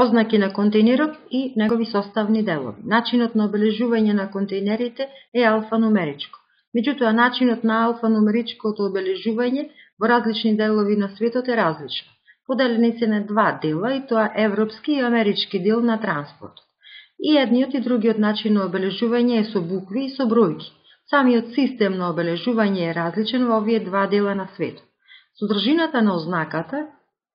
Ознаки на контейнерот и негови составни делови. Начинот на обележување на контейнерите е алфанумеричко. Меѓутоа, начинот на алфанумеричкото обележување во различни делови на светот е различно. Поделени се на два дела, и тоа европски и амерички дел на транспортот. И едниот и другиот начин на обележување е со букви и со бројки. Самиот систем на обележување е различен во овие два дела на светот. Содржината на ознаката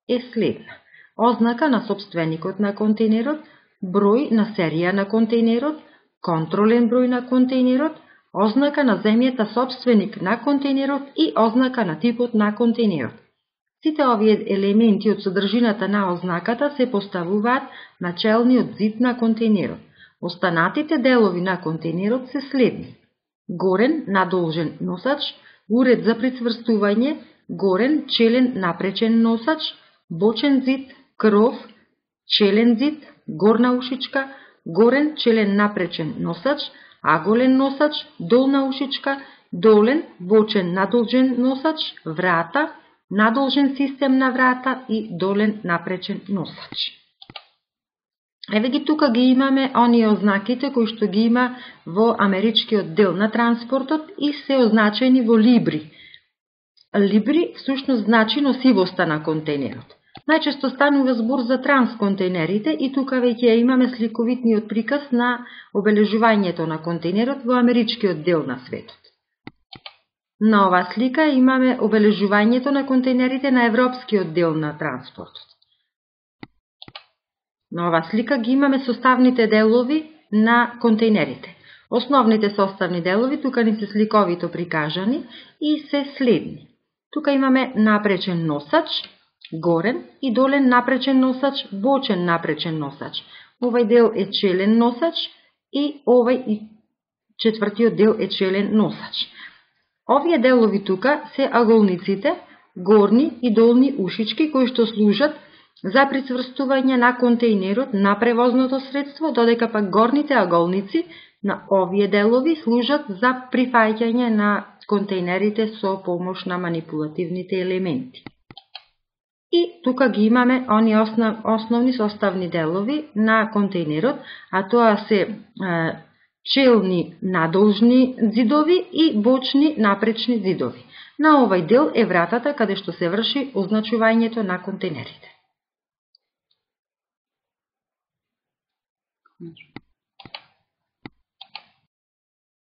е следна. Ознака на сопственикот на контейнерот, број на серија на контейнерот, контролен број на контейнерот, ознака на земјата сопственик на контейнерот и ознака на типот на контейнерот. Сите овие елементи од содржината на ознаката се поставуваат на челниот зид на контейнерот. Останатите делови на контейнерот се следни: горен надолжен носач, уред за прицврстување, горен челен напречен носач, бочен зид, кров, челен зид, горна ушичка, горен челен напречен носач, аголен носач, долна ушичка, долен, бочен надолжен носач, врата, надолжен систем на врата и долен напречен носач. Еве ги тука ги имаме оние ознаките кои што ги има во америчкиот дел на транспортот и се означени во либри. Либри всушност значи носивоста на контейнерот. Најчесто станува збор за трансконтейнерите и тука веќе имаме сликовитниот приказ на обележувањето на контейнерот во америчкиот дел на светот. На оваа слика имаме обележувањето на контейнерите на европскиот дел на транспортот. На оваа слика ги имаме составните делови на контейнерите. Основните составни делови тука ни се сликовито прикажани и се следни. Тука имаме напречен носач, горен и долен напречен носач, бочен напречен носач. Овај дел е челен носач и овај и четвртиот дел е челен носач. Овие делови тука се аголниците, горни и долни ушички кои што служат за прицврстување на контейнерот на превозното средство, додека пак горните аголници на овие делови служат за прифаќање на контейнерите со помош на манипулативните елементи. И тука ги имаме они основни составни делови на контейнерот, а тоа се челни надолжни зидови и бочни напречни зидови. На овај дел е вратата каде што се врши означувањето на контейнерите.